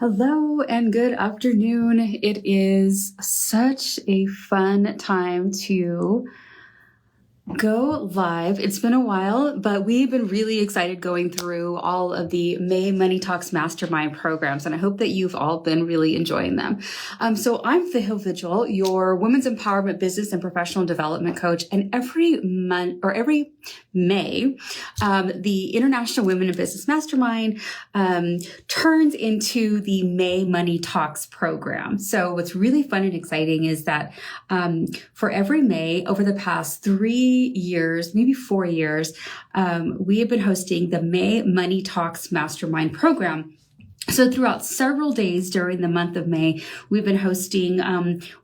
Hello and good afternoon. It is such a fun time to go live. It's been a while, but we've been really excited going through all of the May Money Talks Mastermind programs, and I hope that you've all been really enjoying them. So I'm Vihil Vigil, your women's empowerment business and professional development coach, and every month or every May, the International Women in Business Mastermind turns into the May Money Talks program. So what's really fun and exciting is that for every May over the past 3 years, maybe 4 years, we have been hosting the May Money Talks Mastermind program. So throughout several days during the month of May, we've been hosting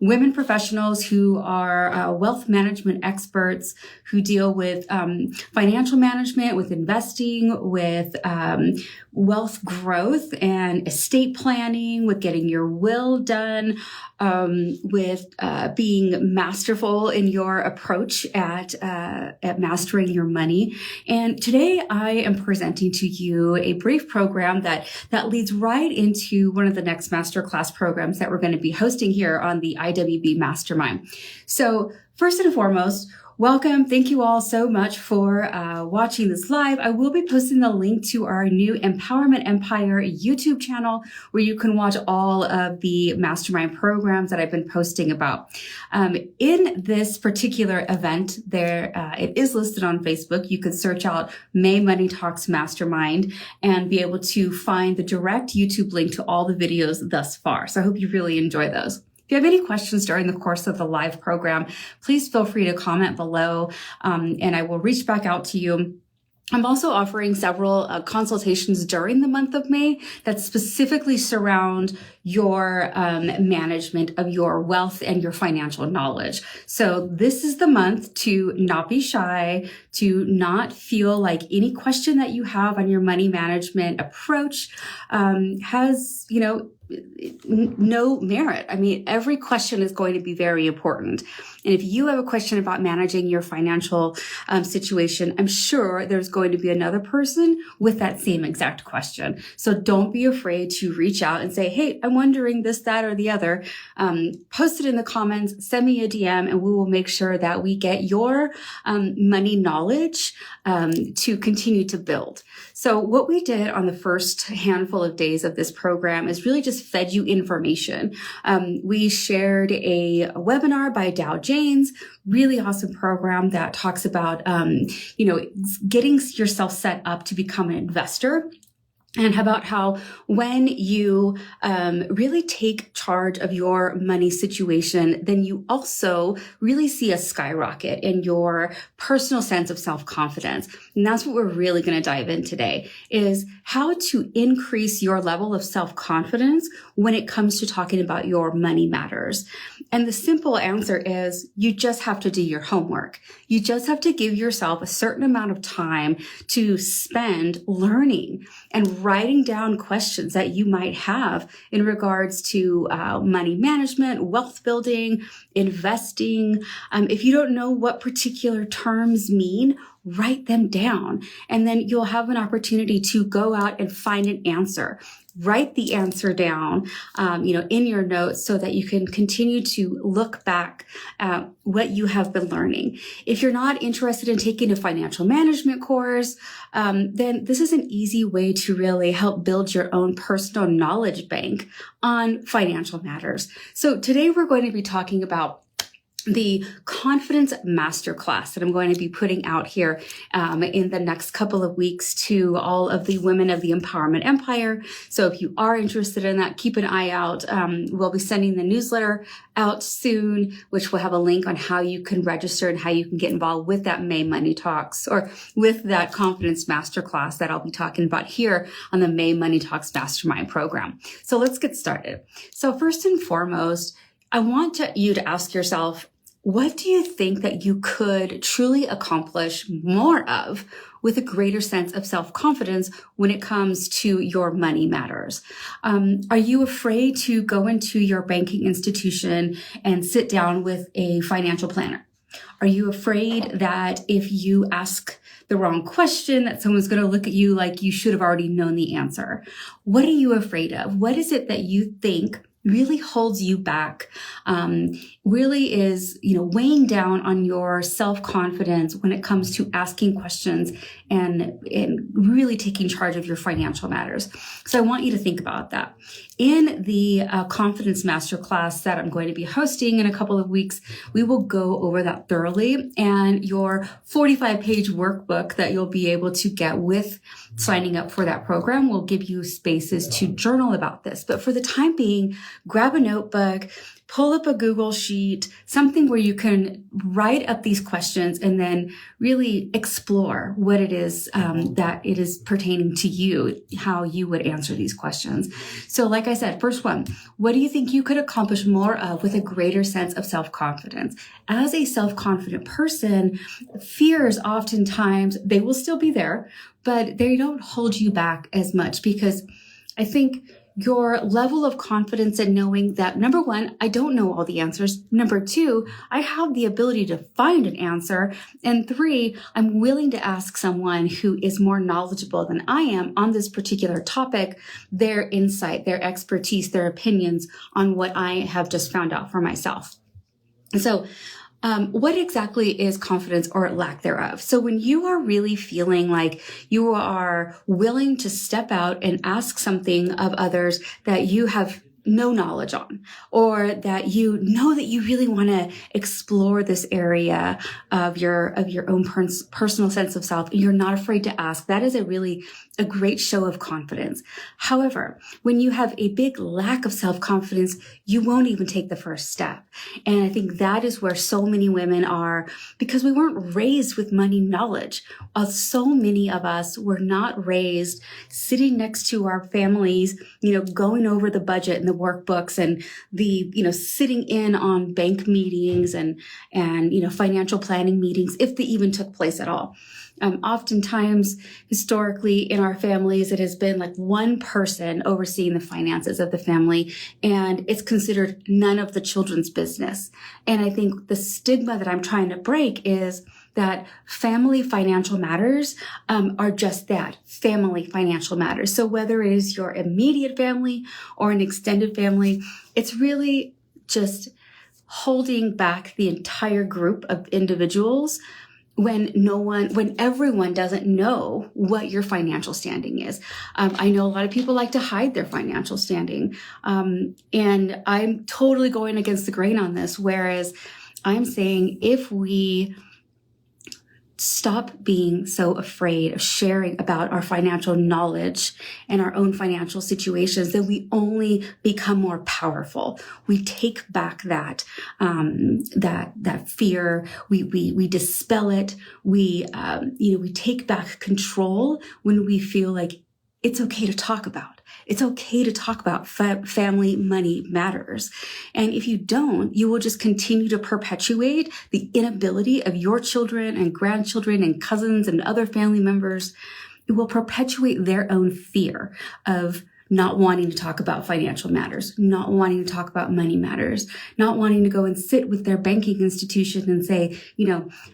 women professionals who are wealth management experts who deal with financial management, with investing, with wealth growth and estate planning, with getting your will done, with being masterful in your approach at mastering your money. And today I am presenting to you a brief program that leads right into one of the next masterclass programs that we're going to be hosting here on the IWB Mastermind. So first and foremost, welcome. Thank you all so much for watching this live. I will be posting the link to our new Empowerment Empire YouTube channel where you can watch all of the mastermind programs that I've been posting about. In this particular event, it is listed on Facebook. You could search out May Money Talks Mastermind and be able to find the direct YouTube link to all the videos thus far. So I hope you really enjoy those. If you have any questions during the course of the live program, please feel free to comment below, and I will reach back out to you. I'm also offering several consultations during the month of May that specifically surround your management of your wealth and your financial knowledge. So this is the month to not be shy, to not feel like any question that you have on your money management approach has, no merit. I mean, every question is going to be very important. And if you have a question about managing your financial situation, I'm sure there's going to be another person with that same exact question. So don't be afraid to reach out and say, hey, I'm wondering this, that, or the other. Post it in the comments, send me a DM, and we will make sure that we get your money knowledge to continue to build. So what we did on the first handful of days of this program is really just fed you information. We shared a webinar by Dow Janes, really awesome program that talks about, getting yourself set up to become an investor. And about how when you really take charge of your money situation, then you also really see a skyrocket in your personal sense of self-confidence. And that's what we're really going to dive in today, is how to increase your level of self-confidence when it comes to talking about your money matters. And the simple answer is you just have to do your homework. You just have to give yourself a certain amount of time to spend learning and writing down questions that you might have in regards to money management, wealth building, investing. If you don't know what particular terms mean, write them down, and then you'll have an opportunity to go out and find an answer. Write the answer down, in your notes so that you can continue to look back at what you have been learning. If you're not interested in taking a financial management course, then this is an easy way to really help build your own personal knowledge bank on financial matters. So today we're going to be talking about the Confidence Masterclass that I'm going to be putting out here in the next couple of weeks to all of the women of the Empowerment Empire. So if you are interested in that, keep an eye out. We'll be sending the newsletter out soon, which will have a link on how you can register and how you can get involved with that May Money Talks or with that Confidence Masterclass that I'll be talking about here on the May Money Talks Mastermind program. So let's get started. So first and foremost, I want you to ask yourself, what do you think that you could truly accomplish more of with a greater sense of self-confidence when it comes to your money matters? Are you afraid to go into your banking institution and sit down with a financial planner? Are you afraid that if you ask the wrong question, that someone's going to look at you like you should have already known the answer. What are you afraid of? What is it that you think really holds you back, really is, weighing down on your self-confidence when it comes to asking questions and really taking charge of your financial matters? So I want you to think about that. In the Confidence Masterclass that I'm going to be hosting in a couple of weeks, we will go over that thoroughly, and your 45-page workbook that you'll be able to get with signing up for that program will give you spaces to journal about this. But for the time being, grab a notebook, pull up a Google sheet, something where you can write up these questions and then really explore what it is that it is pertaining to you, how you would answer these questions. So like I said, first one, what do you think you could accomplish more of with a greater sense of self-confidence? As a self-confident person, fears oftentimes, they will still be there, but they don't hold you back as much, because I think your level of confidence in knowing that, number one, I don't know all the answers. Number two, I have the ability to find an answer. And three, I'm willing to ask someone who is more knowledgeable than I am on this particular topic, their insight, their expertise, their opinions on what I have just found out for myself. So what exactly is confidence or lack thereof? So when you are really feeling like you are willing to step out and ask something of others that you have no knowledge on, or that you know that you really want to explore this area of your own personal sense of self, and you're not afraid to ask, that is a great show of confidence. However, when you have a big lack of self-confidence, you won't even take the first step. And I think that is where so many women are, because we weren't raised with money knowledge. So many of us were not raised sitting next to our families, going over the budget and the workbooks and the, sitting in on bank meetings and financial planning meetings, if they even took place at all. Oftentimes, historically, in our families, it has been like one person overseeing the finances of the family, and it's considered none of the children's business. And I think the stigma that I'm trying to break is that family financial matters are just that, family financial matters. So whether it is your immediate family or an extended family, it's really just holding back the entire group of individuals when everyone doesn't know what your financial standing is. I know a lot of people like to hide their financial standing. And I'm totally going against the grain on this, whereas I'm saying if we stop being so afraid of sharing about our financial knowledge and our own financial situations, then we only become more powerful. We take back that fear. We dispel it. We take back control when we feel like it's okay to talk about. It's okay to talk about family money matters. And if you don't, you will just continue to perpetuate the inability of your children and grandchildren and cousins and other family members. It will perpetuate their own fear of not wanting to talk about financial matters, not wanting to talk about money matters, not wanting to go and sit with their banking institution and say,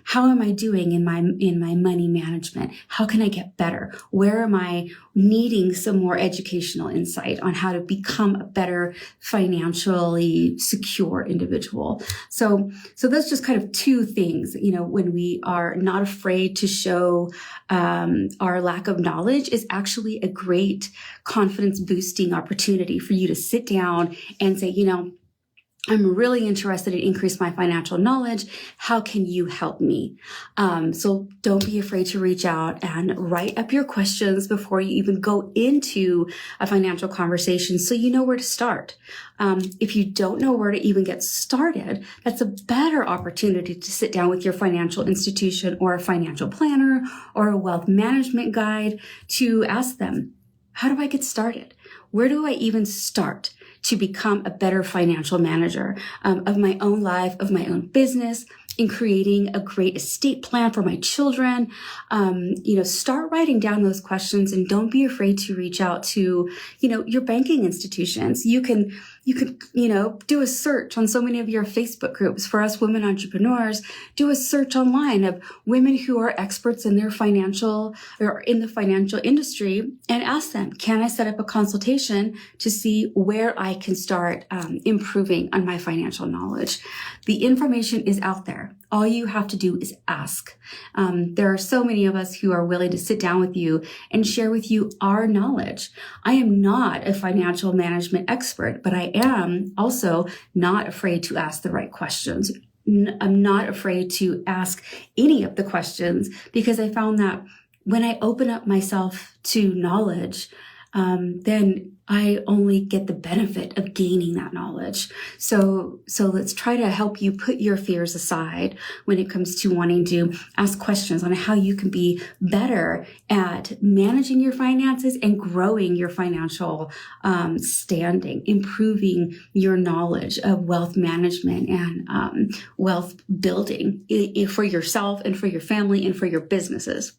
how am I doing in my money management? How can I get better? Where am I needing some more educational insight on how to become a better financially secure individual? So that's just kind of two things, when we are not afraid to show our lack of knowledge, is actually a great confidence boosting opportunity for you to sit down and say, I'm really interested in increase my financial knowledge. How can you help me? So don't be afraid to reach out and write up your questions before you even go into a financial conversation, so you know where to start. If you don't know where to even get started, that's a better opportunity to sit down with your financial institution or a financial planner or a wealth management guide to ask them, how do I get started? Where do I even start to become a better financial manager of my own life, of my own business, in creating a great estate plan for my children? Start writing down those questions, and don't be afraid to reach out to, your banking institutions. You can You could, do a search on so many of your Facebook groups. For us women entrepreneurs, do a search online of women who are experts in their financial or in the financial industry and ask them, can I set up a consultation to see where I can start improving on my financial knowledge? The information is out there. All you have to do is ask. There are so many of us who are willing to sit down with you and share with you our knowledge. I am not a financial management expert, but I am also not afraid to ask the right questions. I'm not afraid to ask any of the questions because I found that when I open up myself to knowledge, then I only get the benefit of gaining that knowledge. So let's try to help you put your fears aside when it comes to wanting to ask questions on how you can be better at managing your finances and growing your financial standing, improving your knowledge of wealth management and wealth building for yourself and for your family and for your businesses.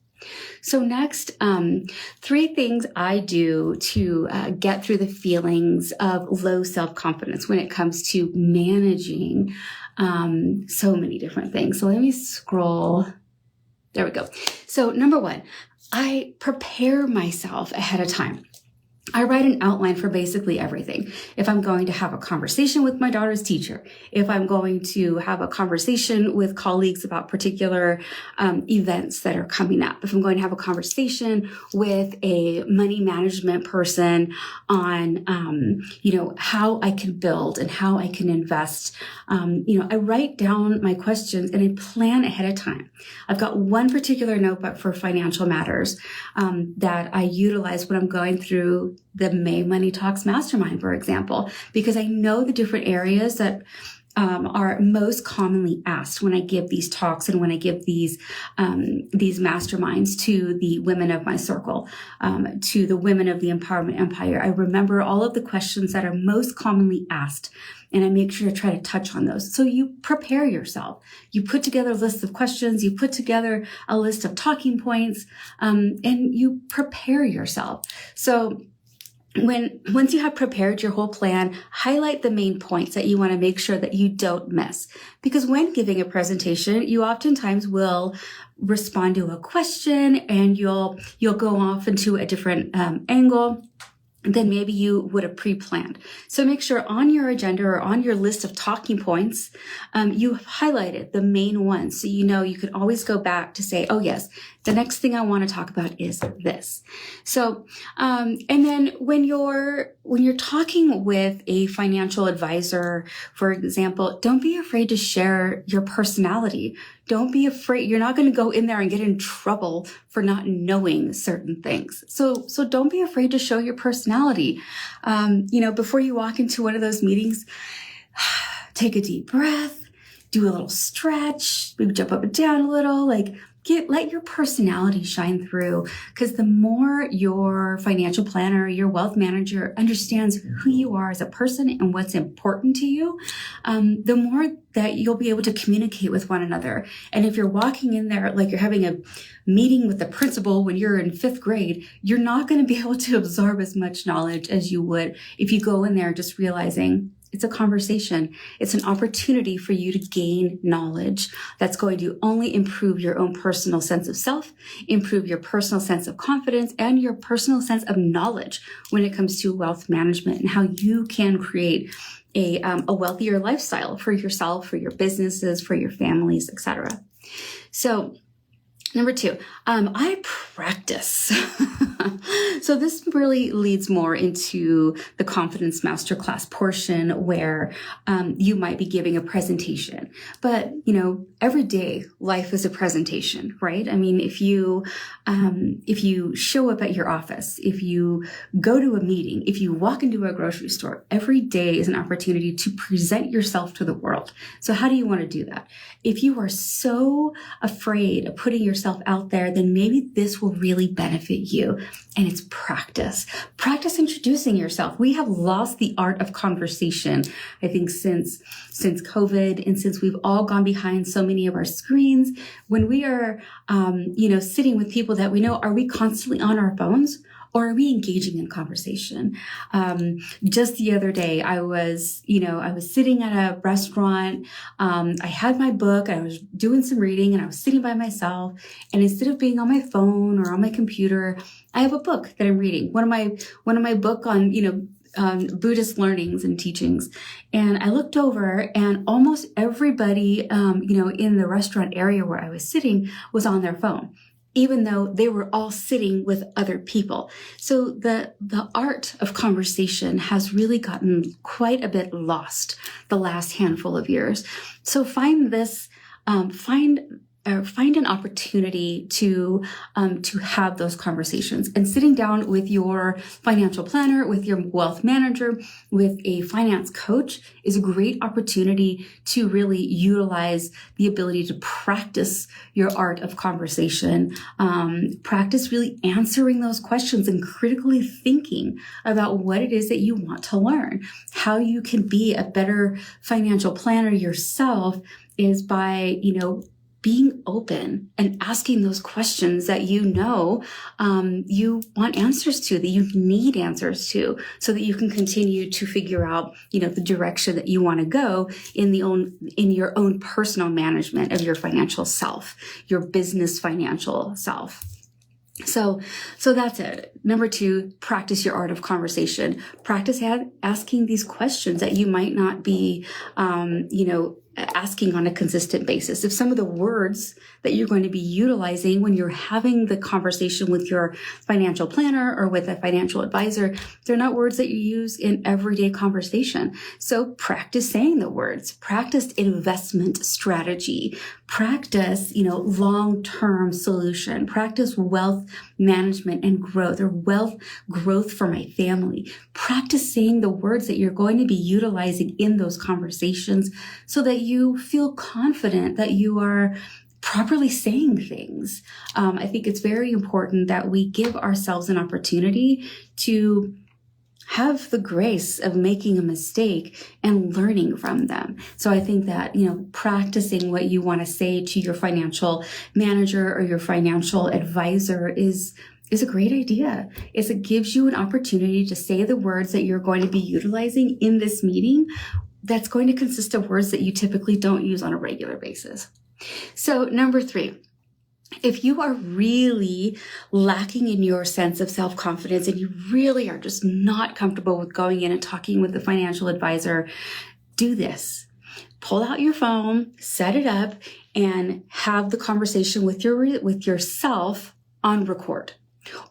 So next, 3 things I do to get through the feelings of low self-confidence when it comes to managing so many different things. So let me scroll. There we go. So number 1, I prepare myself ahead of time. I write an outline for basically everything. If I'm going to have a conversation with my daughter's teacher, if I'm going to have a conversation with colleagues about particular events that are coming up, if I'm going to have a conversation with a money management person on, how I can build and how I can invest, I write down my questions and I plan ahead of time. I've got one particular notebook for financial matters that I utilize when I'm going through the May Money Talks Mastermind, for example, because I know the different areas that are most commonly asked when I give these talks and when I give these masterminds to the women of my circle, to the women of the empowerment empire. I remember all of the questions that are most commonly asked, and I make sure to try to touch on those. So you prepare yourself. You put together a list of questions, you put together a list of talking points, and you prepare yourself. So once you have prepared your whole plan, highlight the main points that you want to make sure that you don't miss. Because when giving a presentation, you oftentimes will respond to a question and you'll go off into a different angle than maybe you would have pre-planned. So make sure on your agenda or on your list of talking points, you have highlighted the main ones. So you can always go back to say, oh yes, the next thing I want to talk about is this. So, and then when you're talking with a financial advisor, for example, don't be afraid to share your personality. Don't be afraid. You're not going to go in there and get in trouble for not knowing certain things. So don't be afraid to show your personality. Before you walk into one of those meetings, take a deep breath, do a little stretch, maybe jump up and down a little, let your personality shine through, because the more your financial planner, your wealth manager understands who you are as a person and what's important to you, the more that you'll be able to communicate with one another. And if you're walking in there like you're having a meeting with the principal when you're in 5th grade, you're not going to be able to absorb as much knowledge as you would if you go in there just realizing it's a conversation. It's an opportunity for you to gain knowledge that's going to only improve your own personal sense of self, improve your personal sense of confidence, and your personal sense of knowledge when it comes to wealth management and how you can create a wealthier lifestyle for yourself, for your businesses, for your families, etc. So number 2, I practice. So this really leads more into the confidence masterclass portion where you might be giving a presentation. But, every day life is a presentation, right? I mean, if you show up at your office, if you go to a meeting, if you walk into a grocery store, every day is an opportunity to present yourself to the world. So how do you want to do that? If you are so afraid of putting yourself out there, then maybe this will really benefit you. And it's practice. Practice introducing yourself. We have lost the art of conversation, I think, since COVID, and since we've all gone behind so many of our screens. When we are, sitting with people that we know, are we constantly on our phones? or are we engaging in conversation? Just the other day, I was sitting at a restaurant. I had my book, I was doing some reading, and I was sitting by myself. And instead of being on my phone or on my computer, I have a book that I'm reading. One of my book on, Buddhist learnings and teachings. And I looked over, and almost everybody, in the restaurant area where I was sitting was on their phone, even though they were all sitting with other people. So the art of conversation has really gotten quite a bit lost the last handful of years. So find an opportunity to have those conversations, and sitting down with your financial planner, with your wealth manager, with a finance coach is a great opportunity to really utilize the ability to practice your art of conversation, practice really answering those questions and critically thinking about what it is that you want to learn. How you can be a better financial planner yourself is by, being open and asking those questions that you want answers to, that you need answers to, so that you can continue to figure out, the direction that you want to go in your own personal management of your financial self, your business financial self. So that's it. Number 2, practice your art of conversation. Practice asking these questions that you might not be, asking on a consistent basis. If some of the words that you're going to be utilizing when you're having the conversation with your financial planner or with a financial advisor, they're not words that you use in everyday conversation. So practice saying the words, practice investment strategy, practice, long-term solution, practice wealth management and growth, or wealth growth for my family. Practice saying the words that you're going to be utilizing in those conversations so that you feel confident that you are properly saying things. I think it's very important that we give ourselves an opportunity to have the grace of making a mistake and learning from them. So I think that, practicing what you want to say to your financial manager or your financial advisor is a great idea. It gives you an opportunity to say the words that you're going to be utilizing in this meeting that's going to consist of words that you typically don't use on a regular basis. So number 3, if you are really lacking in your sense of self-confidence and you really are just not comfortable with going in and talking with the financial advisor, do this. Pull out your phone, set it up, and have the conversation with yourself on record.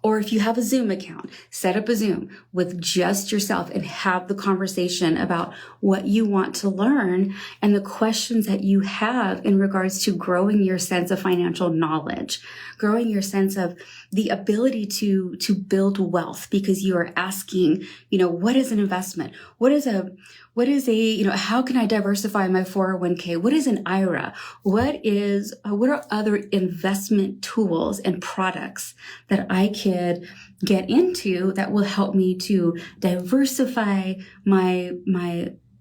Or if you have a Zoom account, set up a Zoom with just yourself and have the conversation about what you want to learn and the questions that you have in regards to growing your sense of financial knowledge, growing your sense of the ability to build wealth, because you are asking, what is an investment? What is how can I diversify my 401k? What is an IRA? What are other investment tools and products that I could get into that will help me to diversify my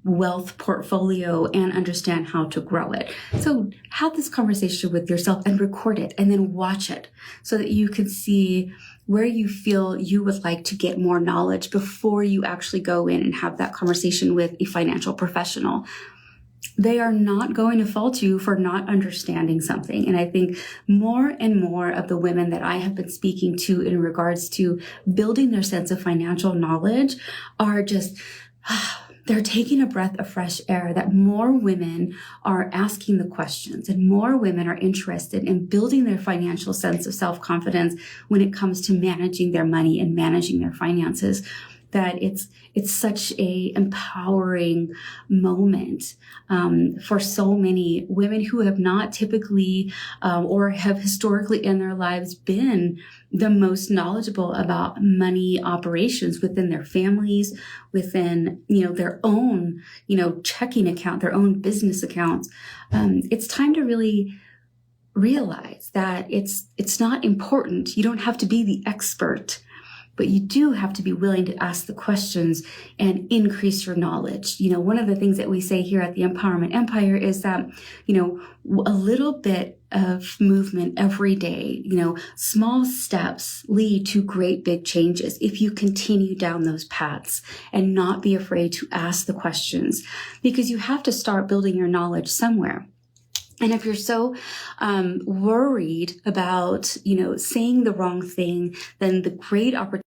wealth portfolio and understand how to grow it? So have this conversation with yourself and record it and then watch it so that you can see where you feel you would like to get more knowledge before you actually go in and have that conversation with a financial professional. They are not going to fault you for not understanding something. And I think more and more of the women that I have been speaking to in regards to building their sense of financial knowledge are just, they're taking a breath of fresh air, that more women are asking the questions and more women are interested in building their financial sense of self-confidence when it comes to managing their money and managing their finances. That it's such a empowering moment for so many women who have not typically or have historically in their lives been the most knowledgeable about money operations within their families, within their own checking account, their own business accounts. It's time to really realize that it's not important. You don't have to be the expert but you do have to be willing to ask the questions and increase your knowledge. One of the things that we say here at the Empowerment Empire is that, a little bit of movement every day, small steps lead to great big changes if you continue down those paths and not be afraid to ask the questions, because you have to start building your knowledge somewhere. And if you're so worried about, saying the wrong thing, then the great opportunity,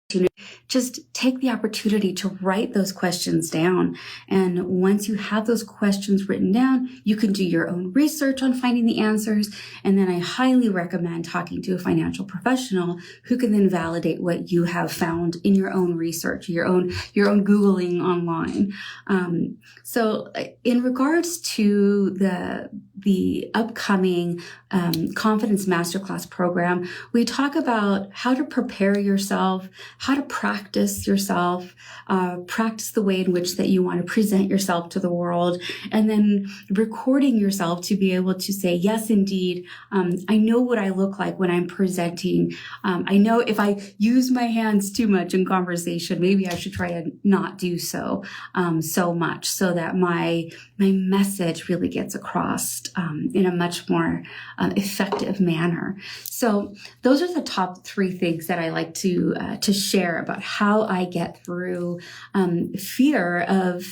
just take the opportunity to write those questions down. And once you have those questions written down, you can do your own research on finding the answers. And then I highly recommend talking to a financial professional who can then validate what you have found in your own research, your own Googling online. So in regards to the upcoming Confidence Masterclass program, we talk about how to prepare yourself, how to practice yourself, practice the way in which that you want to present yourself to the world, and then recording yourself to be able to say, yes, indeed, I know what I look like when I'm presenting. I know if I use my hands too much in conversation, maybe I should try to not do so much, so that my message really gets across in a much more effective manner. So those are the top 3 things that I like to share about how I get through fear of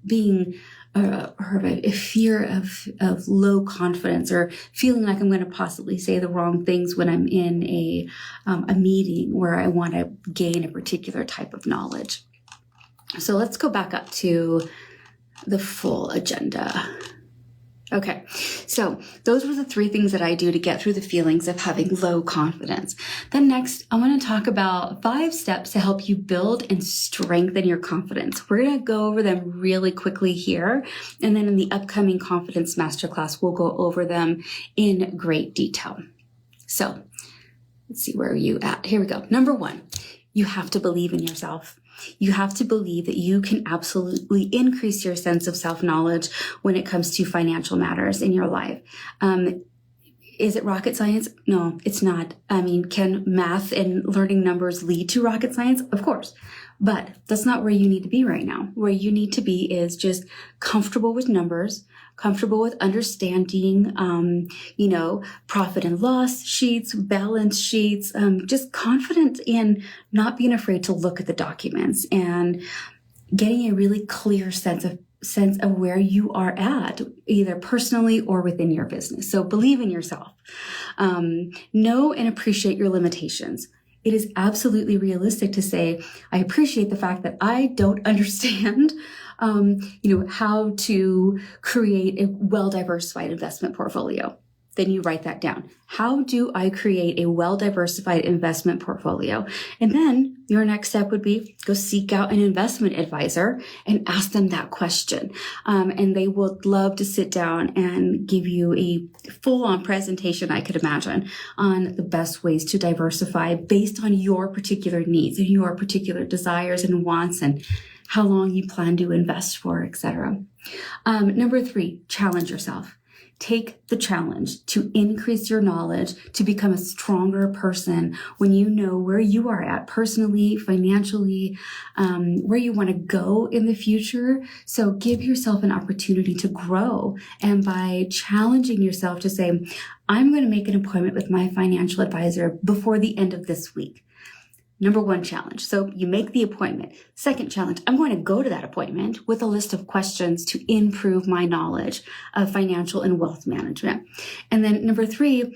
being or a fear of low confidence, or feeling like I'm going to possibly say the wrong things when I'm in a meeting where I want to gain a particular type of knowledge. So let's go back up to the full agenda. Okay, so those were the 3 things that I do to get through the feelings of having low confidence. Then next, I want to talk about 5 steps to help you build and strengthen your confidence. We're going to go over them really quickly here. And then in the upcoming Confidence Masterclass, we'll go over them in great detail. So let's see, where are you at? Here we go. Number 1, you have to believe in yourself. You have to believe that you can absolutely increase your sense of self-knowledge when it comes to financial matters in your life. Is it rocket science? No, it's not. I mean, can math and learning numbers lead to rocket science? Of course. But that's not where you need to be right now. Where you need to be is just comfortable with numbers, comfortable with understanding, profit and loss sheets, balance sheets, just confident in not being afraid to look at the documents and getting a really clear sense of where you are at, either personally or within your business. So believe in yourself. Know and appreciate your limitations. It is absolutely realistic to say, I appreciate the fact that I don't understand, how to create a well-diversified investment portfolio. Then you write that down. How do I create a well-diversified investment portfolio? And then your next step would be go seek out an investment advisor and ask them that question. And they will love to sit down and give you a full-on presentation, I could imagine, on the best ways to diversify based on your particular needs and your particular desires and wants and how long you plan to invest for, etc. Number 3, challenge yourself. Take the challenge to increase your knowledge, to become a stronger person when you know where you are at personally, financially, where you want to go in the future. So give yourself an opportunity to grow. And by challenging yourself to say, I'm going to make an appointment with my financial advisor before the end of this week. Number 1 challenge. So you make the appointment. Second challenge, I'm going to go to that appointment with a list of questions to improve my knowledge of financial and wealth management. And then number 3,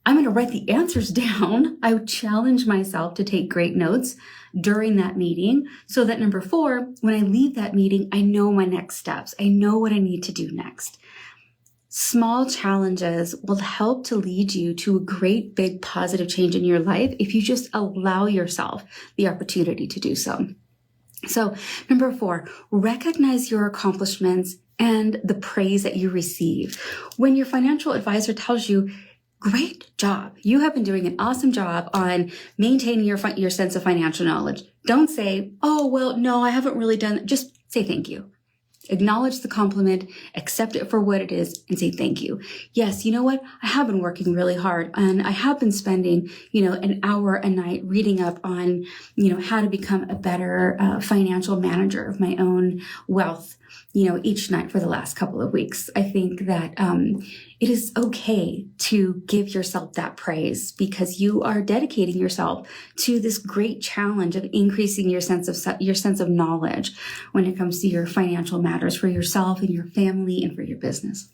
I'm going to write the answers down. I would challenge myself to take great notes during that meeting so that number 4, when I leave that meeting, I know my next steps. I know what I need to do next. Small challenges will help to lead you to a great big positive change in your life if you just allow yourself the opportunity to do so. So number 4, recognize your accomplishments and the praise that you receive. When your financial advisor tells you, great job, you have been doing an awesome job on maintaining your sense of financial knowledge. Don't say, oh, well, no, I haven't really done it. Just say thank you. Acknowledge the compliment, accept it for what it is, and say thank you. Yes, you know what? I have been working really hard, and I have been spending, an hour a night reading up on, how to become a better financial manager of my own wealth, each night for the last couple of weeks. I think that it is okay to give yourself that praise because you are dedicating yourself to this great challenge of increasing your sense of knowledge when it comes to your financial matters for yourself and your family and for your business.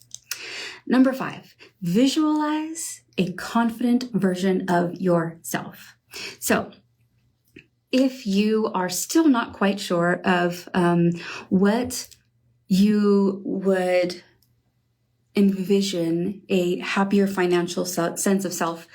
Number 5, visualize a confident version of yourself. So if you are still not quite sure of what you would envision a happier financial sense of self,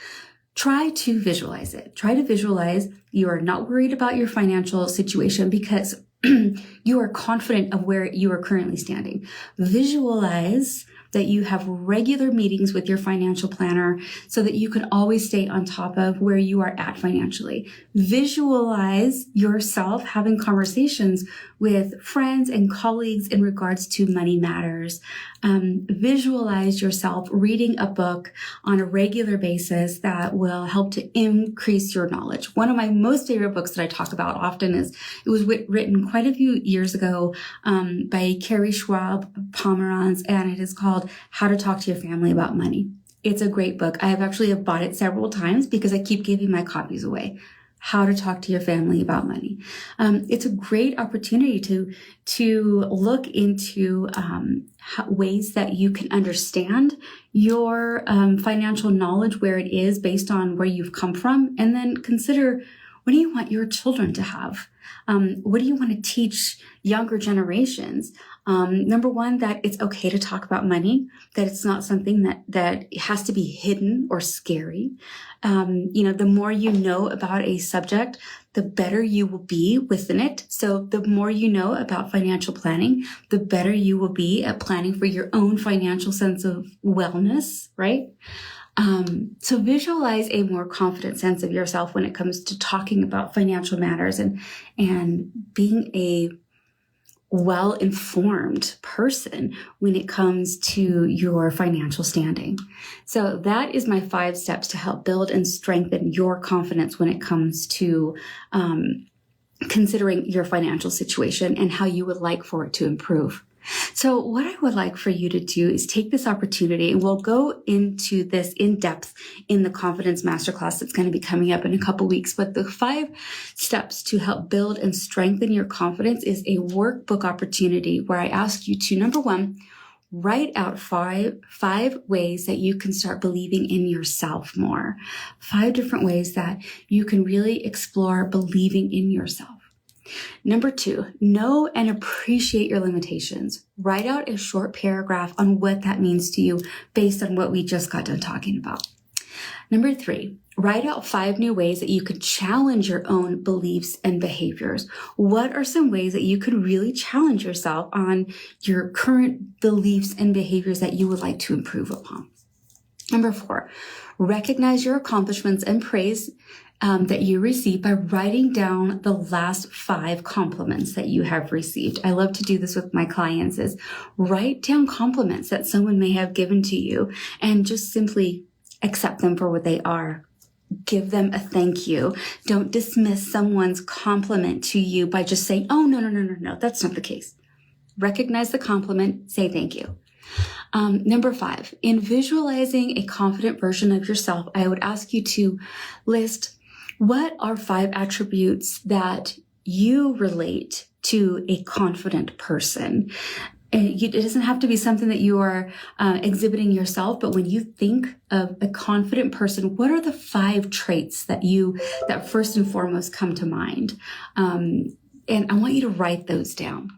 try to visualize it. Try to visualize you are not worried about your financial situation because you are confident of where you are currently standing. Visualize that you have regular meetings with your financial planner so that you can always stay on top of where you are at financially. Visualize yourself having conversations with friends and colleagues in regards to money matters. Visualize yourself reading a book on a regular basis that will help to increase your knowledge. One of my most favorite books that I talk about often it was written quite a few years ago by Carrie Schwab Pomeranz, and it is called How to Talk to Your Family About Money. It's a great book. I have bought it several times because I keep giving my copies away. How to Talk to Your Family About Money. It's a great opportunity to look into ways that you can understand your financial knowledge, where it is based on where you've come from, and then consider, what do you want your children to have? What do you want to teach younger generations? Number one, that it's okay to talk about money, that it's not something that has to be hidden or scary. The more you know about a subject, the better you will be within it. So the more you know about financial planning, the better you will be at planning for your own financial sense of wellness, right? So visualize a more confident sense of yourself when it comes to talking about financial matters and being a well-informed person when it comes to your financial standing. So that is my 5 steps to help build and strengthen your confidence when it comes to considering your financial situation and how you would like for it to improve. So what I would like for you to do is take this opportunity, and we'll go into this in depth in the Confidence Masterclass that's going to be coming up in a couple weeks. But the 5 steps to help build and strengthen your confidence is a workbook opportunity where I ask you to, number 1, write out five ways that you can start believing in yourself more. 5 different ways that you can really explore believing in yourself. Number 2, know and appreciate your limitations. Write out a short paragraph on what that means to you based on what we just got done talking about. Number 3, write out 5 new ways that you could challenge your own beliefs and behaviors. What are some ways that you could really challenge yourself on your current beliefs and behaviors that you would like to improve upon? Number 4, recognize your accomplishments and praise that you receive by writing down the last 5 compliments that you have received. I love to do this with my clients, is write down compliments that someone may have given to you and just simply accept them for what they are. Give them a thank you. Don't dismiss someone's compliment to you by just saying, oh, no, that's not the case. Recognize the compliment, say thank you. Number 5, in visualizing a confident version of yourself, I would ask you to list what are 5 attributes that you relate to a confident person. It doesn't have to be something that you are exhibiting yourself, but when you think of a confident person, what are the 5 traits that first and foremost come to mind? And I want you to write those down.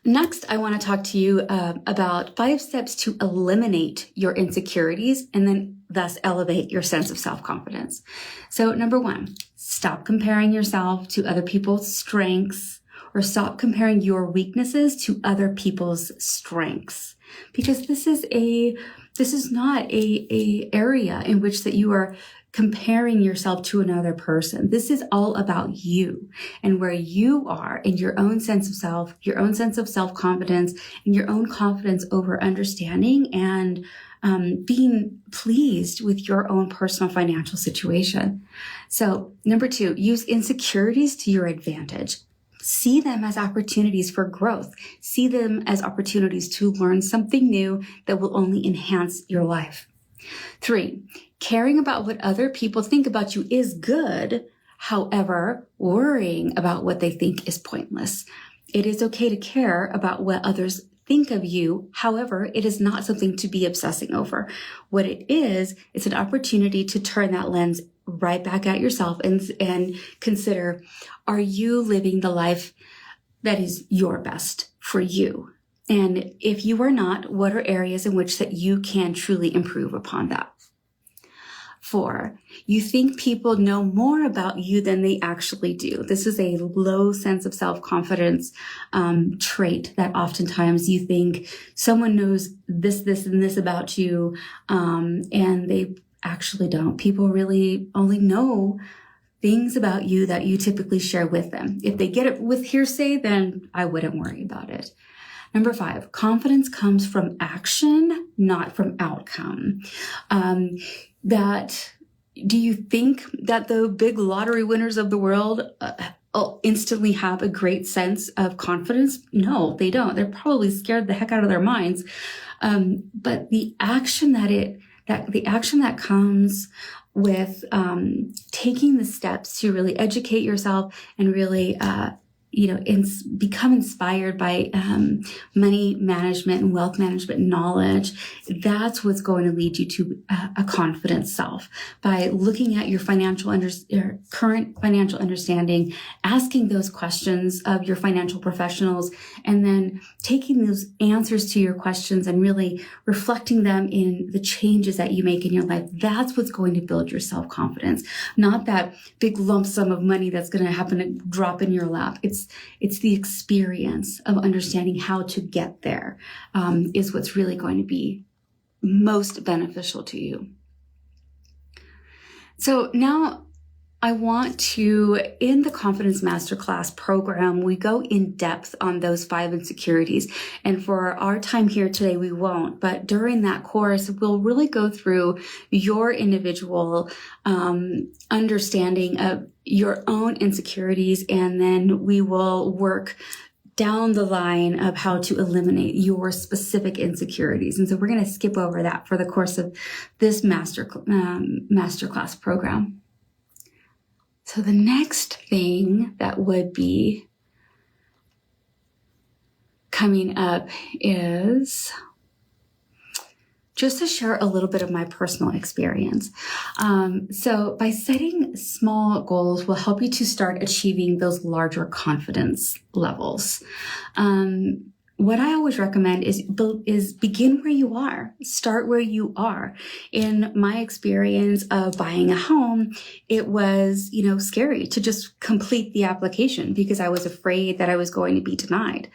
Next, I want to talk to you about 5 steps to eliminate your insecurities and then thus elevate your sense of self-confidence. So number 1, stop comparing yourself to other people's strengths, or stop comparing your weaknesses to other people's strengths, because this is not a area in which that you are comparing yourself to another person. This is all about you and where you are in your own sense of self, your own sense of self-confidence, and your own confidence over understanding and being pleased with your own personal financial situation. So number 2, use insecurities to your advantage. See them as opportunities for growth. See them as opportunities to learn something new that will only enhance your life. 3, caring about what other people think about you is good. However, worrying about what they think is pointless. It is okay to care about what others think of you. However, it is not something to be obsessing over. What it is, it's an opportunity to turn that lens right back at yourself and consider, are you living the life that is your best for you? And if you are not, what are areas in which that you can truly improve upon that? 4, you think people know more about you than they actually do. This is a low sense of self-confidence trait that oftentimes you think someone knows this, and this about you, and they actually don't. People really only know things about you that you typically share with them. If they get it with hearsay, then I wouldn't worry about it. Number 5, confidence comes from action, not from outcome. Do you think that the big lottery winners of the world instantly have a great sense of confidence? No, they don't. They're probably scared the heck out of their minds. But the action that comes with taking the steps to really educate yourself and really become inspired by money management and wealth management knowledge, that's what's going to lead you to a confident self. By looking at your current financial understanding, asking those questions of your financial professionals, and then taking those answers to your questions and really reflecting them in the changes that you make in your life, that's what's going to build your self-confidence. Not that big lump sum of money that's going to happen to drop in your lap. It's the experience of understanding how to get there is what's really going to be most beneficial to you. So now I want to, in the Confidence Masterclass program, we go in depth on those 5 insecurities. And for our time here today, we won't. But during that course, we'll really go through your individual understanding of your own insecurities. And then we will work down the line of how to eliminate your specific insecurities. And so we're going to skip over that for the course of this masterclass program. So the next thing that would be coming up is just to share a little bit of my personal experience. So by setting small goals will help you to start achieving those larger confidence levels. What I always recommend is begin where you are. Start where you are. In my experience of buying a home, it was, scary to just complete the application because I was afraid that I was going to be denied.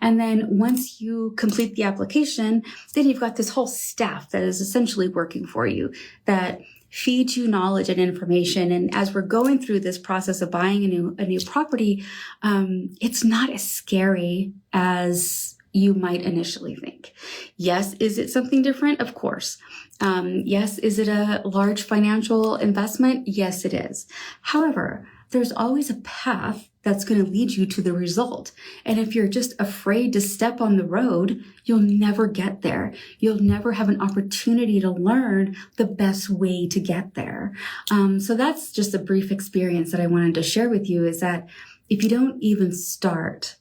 And then once you complete the application, then you've got this whole staff that is essentially working for you, that feeds you knowledge and information. And as we're going through this process of buying a new property, it's not as scary as you might initially think. Yes, is it something different? Of course. Yes, is it a large financial investment? Yes, it is. However, there's always a path that's going to lead you to the result. And if you're just afraid to step on the road, you'll never get there. You'll never have an opportunity to learn the best way to get there. So that's just a brief experience that I wanted to share with you, is that if you don't even start,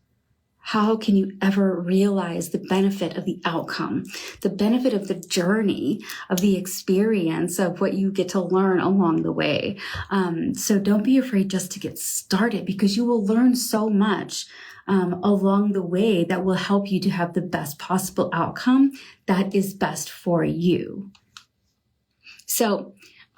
how can you ever realize the benefit of the outcome, the benefit of the journey, of the experience of what you get to learn along the way? So don't be afraid just to get started, because you will learn so much along the way that will help you to have the best possible outcome that is best for you. So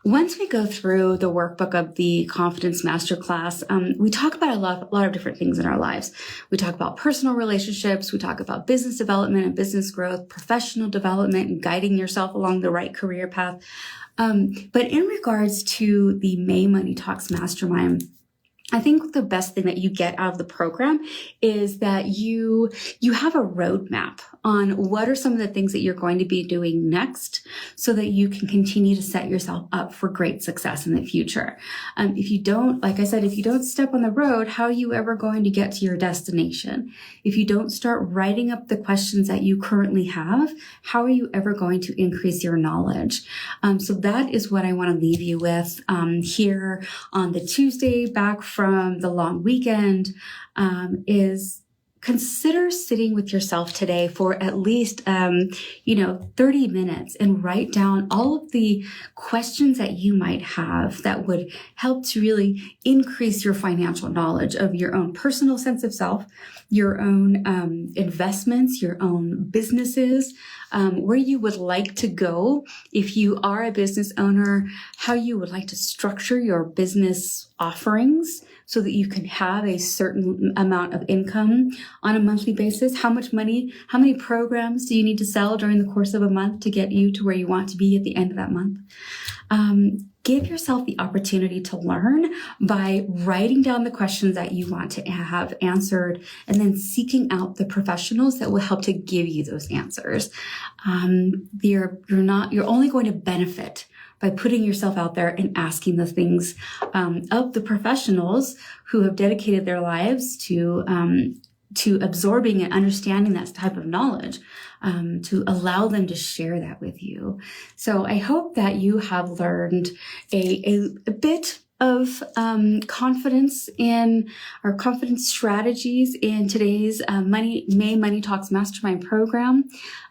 once we go through the workbook of the Confidence Masterclass, we talk about a lot of different things in our lives. We talk about personal relationships. We talk about business development and business growth, professional development, and guiding yourself along the right career path. But in regards to the May Money Talks Mastermind, I think the best thing that you get out of the program is that you have a roadmap on what are some of the things that you're going to be doing next so that you can continue to set yourself up for great success in the future. If you don't, like I said, if you don't step on the road, how are you ever going to get to your destination? If you don't start writing up the questions that you currently have, how are you ever going to increase your knowledge? So that is what I want to leave you with here on the Tuesday back from the long weekend, is consider sitting with yourself today for at least, 30 minutes and write down all of the questions that you might have that would help to really increase your financial knowledge of your own personal sense of self, your own investments, your own businesses, where you would like to go if you are a business owner, how you would like to structure your business offerings so that you can have a certain amount of income on a monthly basis. How much money, how many programs do you need to sell during the course of a month to get you to where you want to be at the end of that month? Give yourself the opportunity to learn by writing down the questions that you want to have answered and then seeking out the professionals that will help to give you those answers. You're only going to benefit by putting yourself out there and asking the things of the professionals who have dedicated their lives to absorbing and understanding that type of knowledge, to allow them to share that with you. So I hope that you have learned a bit of confidence in our confidence strategies in today's May Money Talks Mastermind program.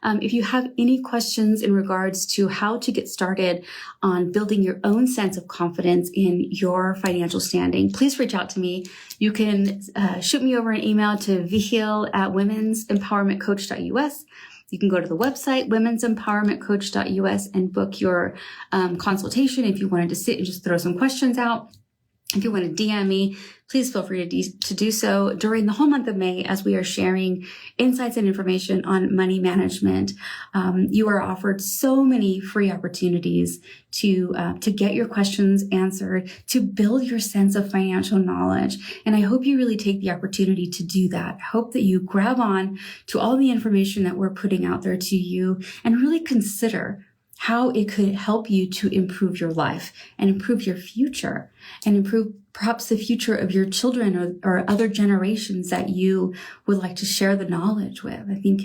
If you have any questions in regards to how to get started on building your own sense of confidence in your financial standing, please reach out to me. You can shoot me over an email to Vihil at women'sempowermentcoach.us. You can go to the website, women'sempowermentcoach.us, and book your consultation if you wanted to sit and just throw some questions out. If you want to DM me, please feel free to do so during the whole month of May as we are sharing insights and information on money management. You are offered so many free opportunities to get your questions answered, to build your sense of financial knowledge. And I hope you really take the opportunity to do that. I hope that you grab on to all the information that we're putting out there to you and really consider how it could help you to improve your life and improve your future and improve perhaps the future of your children or other generations that you would like to share the knowledge with. I think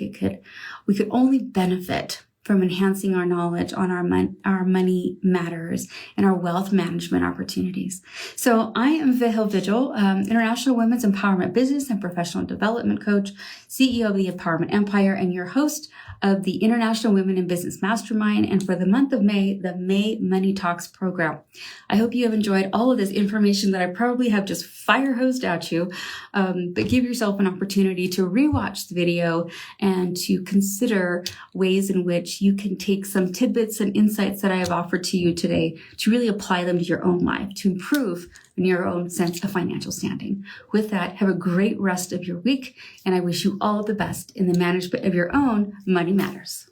we could only benefit from enhancing our knowledge on our money matters and our wealth management opportunities. So I am Vigil, International Women's Empowerment Business and Professional Development Coach, CEO of the Empowerment Empire, and your host of the International Women in Business Mastermind, and for the month of May, the May Money Talks program. I hope you have enjoyed all of this information that I probably have just fire hosed at you, but give yourself an opportunity to rewatch the video and to consider ways in which you can take some tidbits and insights that I have offered to you today to really apply them to your own life, to improve your own sense of financial standing. With that, have a great rest of your week, and I wish you all the best in the management of your own money matters.